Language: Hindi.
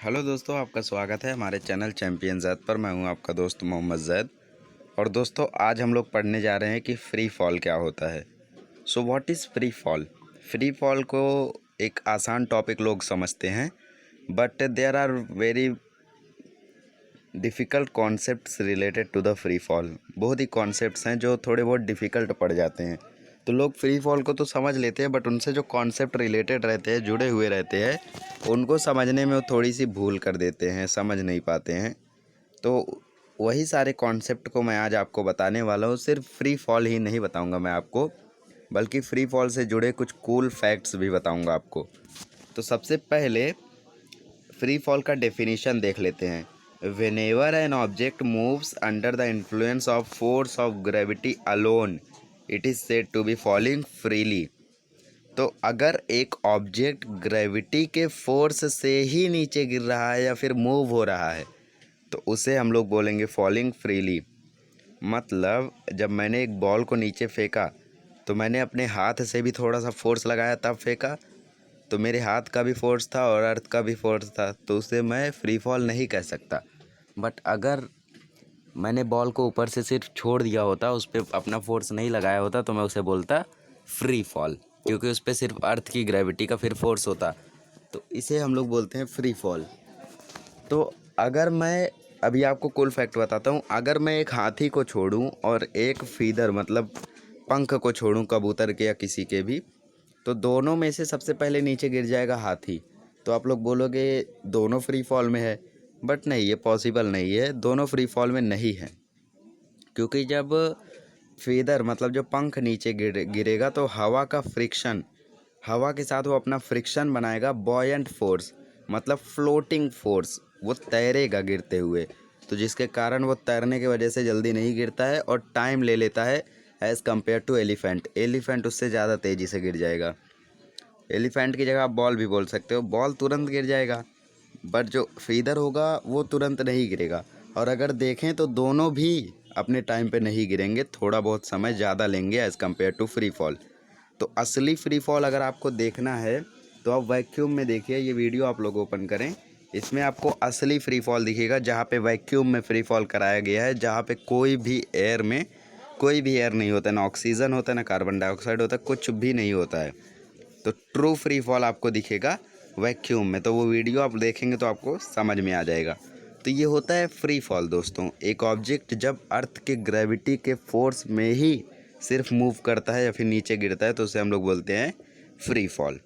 हेलो दोस्तों, आपका स्वागत है हमारे चैनल चैंपियन ज़ैद पर। मैं हूं आपका दोस्त मोहम्मद ज़ैद। और दोस्तों, आज हम लोग पढ़ने जा रहे हैं कि फ्री फॉल क्या होता है। So what is free fall. Free fall को एक आसान टॉपिक लोग समझते हैं, but there are very difficult concepts related to the free fall. बहुत ही कॉन्सेप्ट्स हैं जो थोड़े बहुत डिफ़िकल्ट पड़ जाते हैं। तो लोग फ्री फॉल को तो समझ लेते हैं, बट उनसे जो कॉन्सेप्ट रिलेटेड रहते हैं, जुड़े हुए रहते हैं, उनको समझने में वो थोड़ी सी भूल कर देते हैं, समझ नहीं पाते हैं। तो वही सारे कॉन्सेप्ट को मैं आज आपको बताने वाला हूँ। सिर्फ फ्री फॉल ही नहीं बताऊँगा मैं आपको, बल्कि फ्री फॉल से जुड़े कुछ कूल फैक्ट्स भी बताऊँगा आपको। तो सबसे पहले फ्री फॉल का डेफिनेशन देख लेते हैं। Whenever an object moves under the influence of force of gravity alone, it is said to be falling freely। तो अगर एक ऑब्जेक्ट ग्रेविटी के फोर्स से ही नीचे गिर रहा है या फिर मूव हो रहा है, तो उसे हम लोग बोलेंगे फॉलिंग फ्रीली। मतलब जब मैंने एक बॉल को नीचे फेंका, तो मैंने अपने हाथ से भी थोड़ा सा फोर्स लगाया तब फेंका, तो मेरे हाथ का भी फोर्स था और अर्थ का भी फोर्स था, तो उसे मैं फ्री फॉल नहीं कह सकता। बट अगर मैंने बॉल को ऊपर से सिर्फ छोड़ दिया होता, उस पर अपना फोर्स नहीं लगाया होता, तो मैं उसे बोलता फ्री फॉल, क्योंकि उस पर सिर्फ अर्थ की ग्रेविटी का फिर फोर्स होता। तो इसे हम लोग बोलते हैं फ्री फॉल। तो अगर मैं अभी आपको कूल फैक्ट बताता हूँ। अगर मैं एक हाथी को छोड़ूं और एक फीदर मतलब पंख को छोड़ूं, कबूतर के या किसी के भी, तो दोनों में से सबसे पहले नीचे गिर जाएगा हाथी। तो आप लोग बोलोगे दोनों फ्री फॉल में है, बट नहीं, ये पॉसिबल नहीं है। दोनों फ्री फॉल में नहीं है, क्योंकि जब फीदर मतलब जो पंख नीचे गिरेगा, तो हवा का फ्रिक्शन, हवा के साथ वो अपना फ्रिक्शन बनाएगा। बॉयंट फोर्स मतलब फ्लोटिंग फोर्स, वो तैरेगा गिरते हुए, तो जिसके कारण वो तैरने की वजह से जल्दी नहीं गिरता है और टाइम ले लेता है as compared to elephant. Elephant उससे ज़्यादा तेज़ी से गिर जाएगा। एलिफेंट की जगह आप बॉल भी बोल सकते हो, बॉल तुरंत गिर जाएगा, बट जो फीदर होगा वो तुरंत नहीं गिरेगा। और अगर देखें तो दोनों भी अपने टाइम पे नहीं गिरेंगे, थोड़ा बहुत समय ज़्यादा लेंगे as compared to free fall. तो असली फ्री फॉल अगर आपको देखना है तो आप वैक्यूम में देखिए। ये वीडियो आप लोग ओपन करें, इसमें आपको असली फ्री फॉल दिखेगा, जहाँ पे वैक्यूम में फ्री फॉल कराया गया है, जहाँ पे कोई भी एयर नहीं होता, ना ऑक्सीजन होता है, ना कार्बन डाइऑक्साइड होता है, कुछ भी नहीं होता है। तो ट्रू फ्री फॉल आपको दिखेगा वैक्यूम में। तो वो वीडियो आप देखेंगे तो आपको समझ में आ जाएगा। तो ये होता है फ्री फॉल दोस्तों। एक ऑब्जेक्ट जब अर्थ के ग्रेविटी के फोर्स में ही सिर्फ मूव करता है या फिर नीचे गिरता है, तो उसे हम लोग बोलते हैं फ्री फॉल।